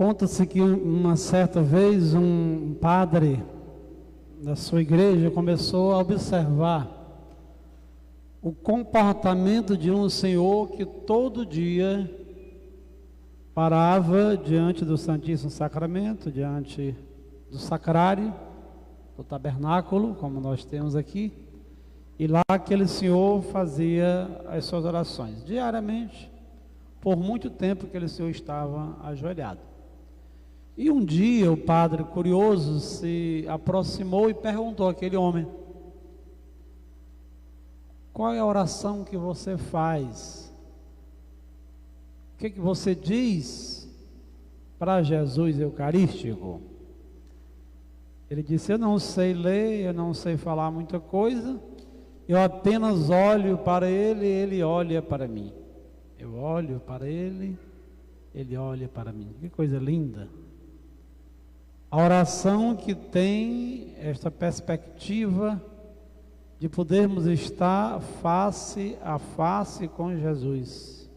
Conta-se que uma certa vez um padre da sua igreja começou a observar o comportamento de um senhor que todo dia parava diante do Santíssimo Sacramento, diante do sacrário, do tabernáculo, como nós temos aqui, e lá aquele senhor fazia as suas orações diariamente, por muito tempo que aquele senhor estava ajoelhado. E um dia o padre, curioso, se aproximou e perguntou àquele homem: qual é a oração que você faz? O que você diz para Jesus Eucarístico? Ele disse: eu não sei ler, eu não sei falar muita coisa, eu apenas olho para ele e ele olha para mim. Eu olho para ele, ele olha para mim. Que coisa linda! A oração que tem esta perspectiva de podermos estar face a face com Jesus.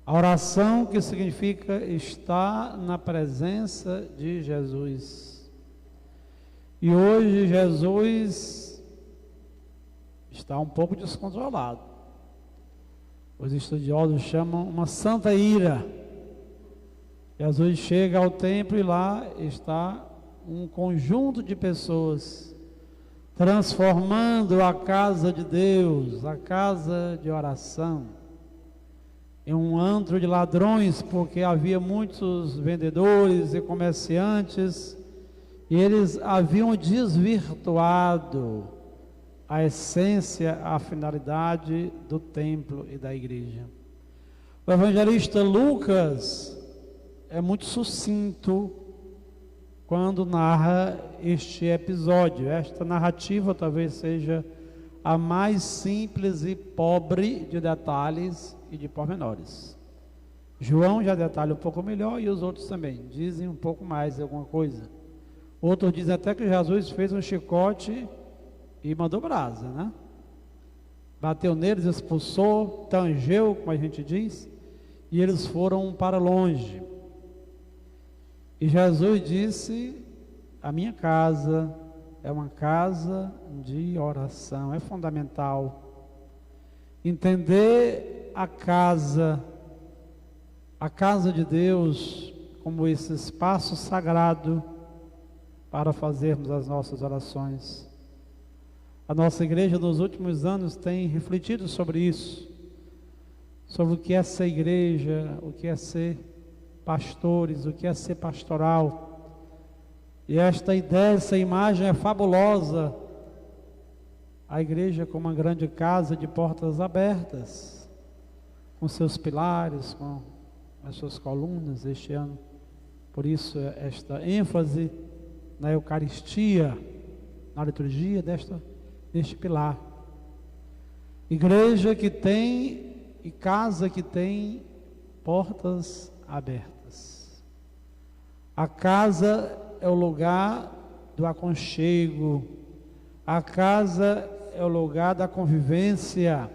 A oração que significa estar na presença de Jesus. E hoje Jesus está um pouco descontrolado. Os estudiosos chamam uma santa ira. Jesus chega ao templo e lá está um conjunto de pessoas transformando a casa de Deus, a casa de oração, em um antro de ladrões, porque havia muitos vendedores e comerciantes e eles haviam desvirtuado a essência, a finalidade do templo e da igreja. O evangelista Lucas é muito sucinto quando narra este episódio. Esta narrativa talvez seja a mais simples e pobre de detalhes e de pormenores. João já detalha um pouco melhor e os outros também dizem um pouco mais alguma coisa. Outros dizem até que Jesus fez um chicote e mandou brasa, né? Bateu neles, expulsou, tangeu, como a gente diz, e eles foram para longe. E Jesus disse: a minha casa é uma casa de oração. É fundamental entender a casa de Deus como esse espaço sagrado para fazermos as nossas orações. A nossa igreja nos últimos anos tem refletido sobre isso, sobre o que é ser igreja, o que é ser pastores, o que é ser pastoral. E esta ideia, essa imagem é fabulosa. A igreja como uma grande casa de portas abertas, com seus pilares, com as suas colunas este ano. Por isso esta ênfase na Eucaristia, na liturgia deste pilar. Igreja que tem e casa que tem portas abertas. A casa é o lugar do aconchego, a casa é o lugar da convivência,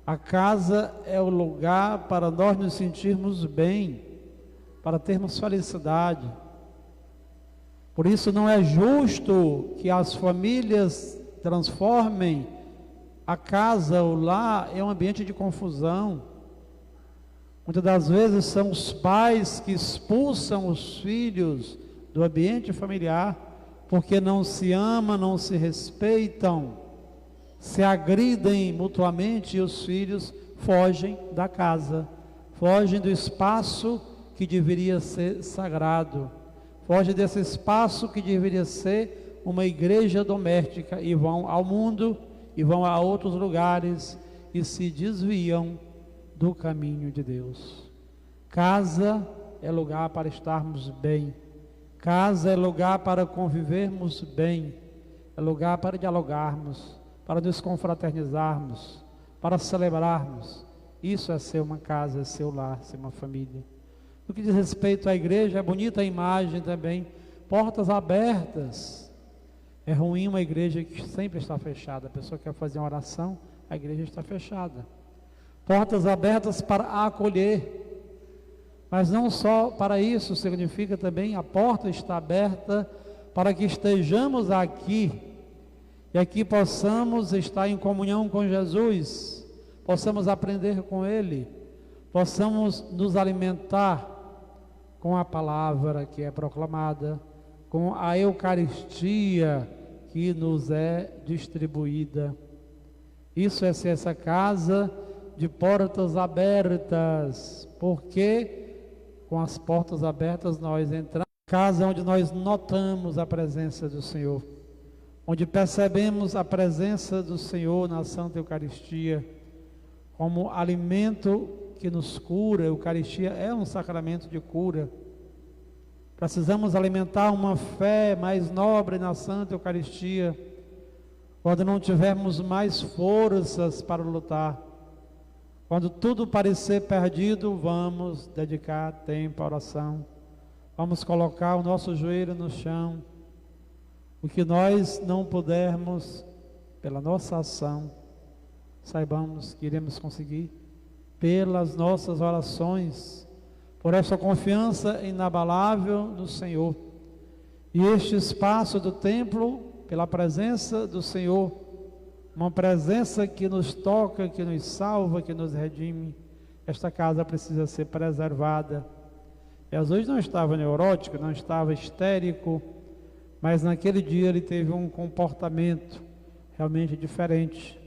a casa é o lugar para nós nos sentirmos bem, para termos felicidade. Por isso não é justo que as famílias transformem a casa, o lar, em um ambiente de confusão. Muitas das vezes são os pais que expulsam os filhos do ambiente familiar, porque não se amam, não se respeitam, se agridem mutuamente e os filhos fogem da casa, fogem do espaço que deveria ser sagrado, fogem desse espaço que deveria ser uma igreja doméstica e vão ao mundo e vão a outros lugares e se desviam do caminho de Deus. Casa é lugar para estarmos bem, casa é lugar para convivermos bem, é lugar para dialogarmos, para nos confraternizarmos, para celebrarmos. Isso é ser uma casa, é ser um lar, ser uma família. No que diz respeito à igreja, é bonita a imagem também, portas abertas. É ruim uma igreja que sempre está fechada. A pessoa quer fazer uma oração, a igreja está fechada. Portas abertas para acolher. Mas não só para isso, significa também a porta está aberta para que estejamos aqui e aqui possamos estar em comunhão com Jesus, possamos aprender com Ele, possamos nos alimentar com a palavra que é proclamada, com a Eucaristia que nos é distribuída. Isso é ser essa casa de portas abertas, porque com as portas abertas nós entramos em casa onde nós notamos a presença do Senhor, onde percebemos a presença do Senhor na Santa Eucaristia, como alimento que nos cura. A Eucaristia é um sacramento de cura. Precisamos alimentar uma fé mais nobre na Santa Eucaristia, quando não tivermos mais forças para lutar. Quando tudo parecer perdido, vamos dedicar tempo à oração. Vamos colocar o nosso joelho no chão. O que nós não pudermos, pela nossa ação, saibamos que iremos conseguir pelas nossas orações, por essa confiança inabalável no Senhor. E este espaço do templo, pela presença do Senhor, uma presença que nos toca, que nos salva, que nos redime, esta casa precisa ser preservada. Jesus não estava neurótico, não estava histérico, mas naquele dia ele teve um comportamento realmente diferente.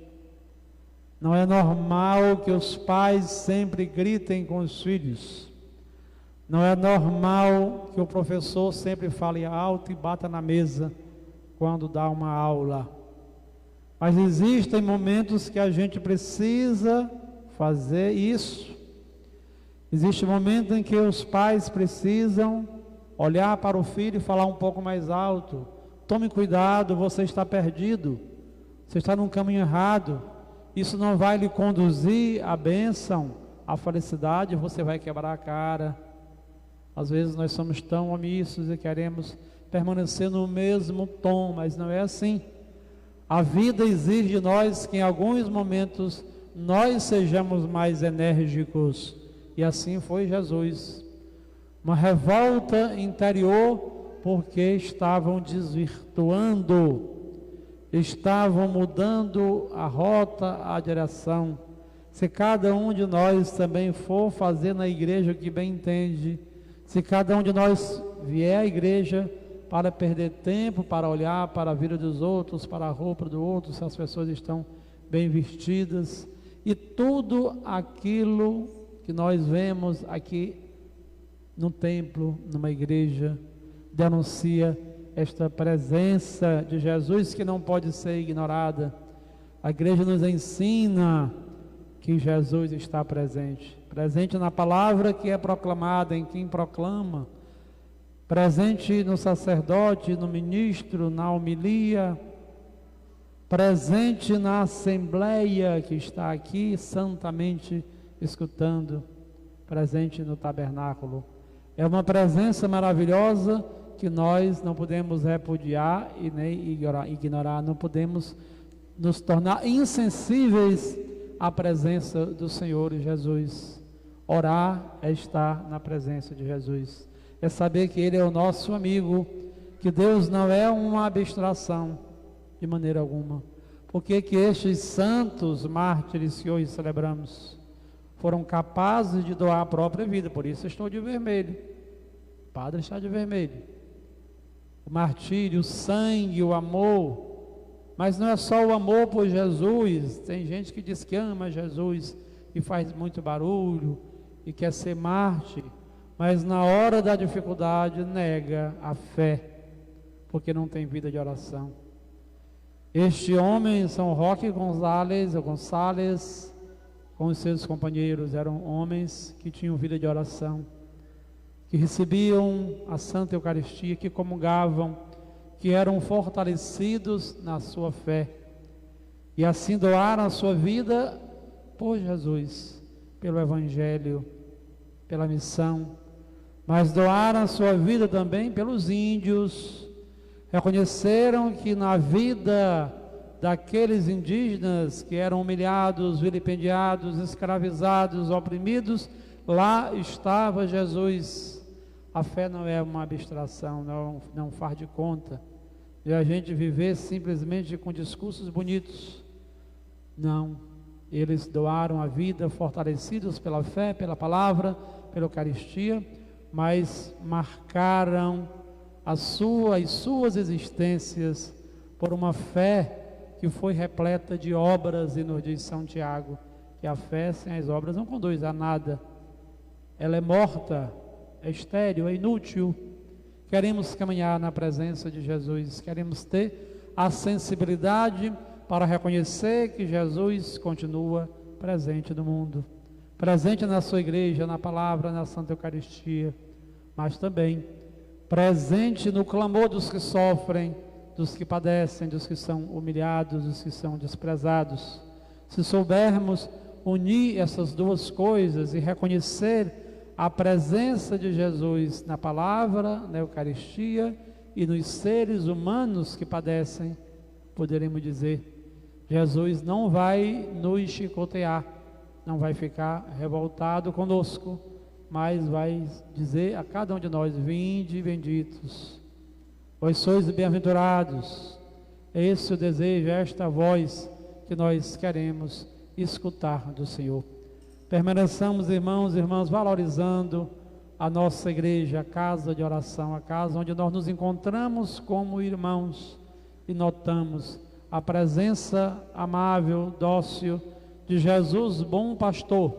Não é normal que os pais sempre gritem com os filhos. Não é normal que o professor sempre fale alto e bata na mesa quando dá uma aula. Mas existem momentos que a gente precisa fazer isso. Existe momento em que os pais precisam olhar para o filho e falar um pouco mais alto. Tome cuidado, você está perdido. Você está num caminho errado. Isso não vai lhe conduzir à bênção, à felicidade, você vai quebrar a cara. Às vezes nós somos tão omissos e queremos permanecer no mesmo tom, mas não é assim. A vida exige de nós que em alguns momentos nós sejamos mais enérgicos, e assim foi Jesus. Uma revolta interior, porque estavam desvirtuando, estavam mudando a rota, a direção. Se cada um de nós também for fazer na igreja o que bem entende, se cada um de nós vier à igreja para perder tempo, para olhar para a vida dos outros, para a roupa do outro, se as pessoas estão bem vestidas, e tudo aquilo que nós vemos aqui no templo, numa igreja, denuncia esta presença de Jesus que não pode ser ignorada. A igreja nos ensina que Jesus está presente, presente na palavra que é proclamada, em quem proclama, presente no sacerdote, no ministro, na homilia, presente na assembleia que está aqui santamente escutando, presente no tabernáculo. É uma presença maravilhosa que nós não podemos repudiar e nem ignorar, não podemos nos tornar insensíveis à presença do Senhor Jesus. Orar é estar na presença de Jesus, é saber que Ele é o nosso amigo, que Deus não é uma abstração de maneira alguma. Porque que estes santos mártires que hoje celebramos foram capazes de doar a própria vida, por isso estou de vermelho, o padre está de vermelho. O martírio, o sangue, o amor, mas não é só o amor por Jesus. Tem gente que diz que ama Jesus e faz muito barulho e quer ser mártir, mas na hora da dificuldade nega a fé, porque não tem vida de oração. Este homem, São Roque Gonçalves, com os seus companheiros, eram homens que tinham vida de oração, que recebiam a Santa Eucaristia, que comungavam, que eram fortalecidos na sua fé, e assim doaram a sua vida por Jesus, pelo Evangelho, pela missão, mas doaram a sua vida também pelos índios. Reconheceram que na vida daqueles indígenas que eram humilhados, vilipendiados, escravizados, oprimidos, lá estava Jesus. A fé não é uma abstração, não faz de conta de a gente viver simplesmente com discursos bonitos. Não, eles doaram a vida, fortalecidos pela fé, pela palavra, pela Eucaristia, mas marcaram as suas existências por uma fé que foi repleta de obras. E nos diz São Tiago que a fé sem as obras não conduz a nada, ela é morta, é estéril, é inútil. Queremos caminhar na presença de Jesus, queremos ter a sensibilidade para reconhecer que Jesus continua presente no mundo, presente na sua igreja, na palavra, na Santa Eucaristia, mas também presente no clamor dos que sofrem, dos que padecem, dos que são humilhados, dos que são desprezados. Se soubermos unir essas duas coisas e reconhecer a presença de Jesus na palavra, na Eucaristia e nos seres humanos que padecem, poderemos dizer: Jesus não vai nos chicotear, não vai ficar revoltado conosco, mas vai dizer a cada um de nós: vinde benditos, vós sois bem-aventurados. Esse é o desejo, esta voz que nós queremos escutar do Senhor. Permaneçamos, irmãos e irmãs, valorizando a nossa igreja, a casa de oração, a casa onde nós nos encontramos como irmãos e notamos a presença amável, dócil de Jesus, bom pastor,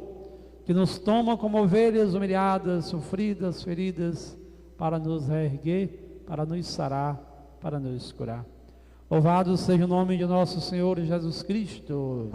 que nos toma como ovelhas humilhadas, sofridas, feridas, para nos reerguer, para nos sarar, para nos curar. Louvado seja o nome de nosso Senhor Jesus Cristo.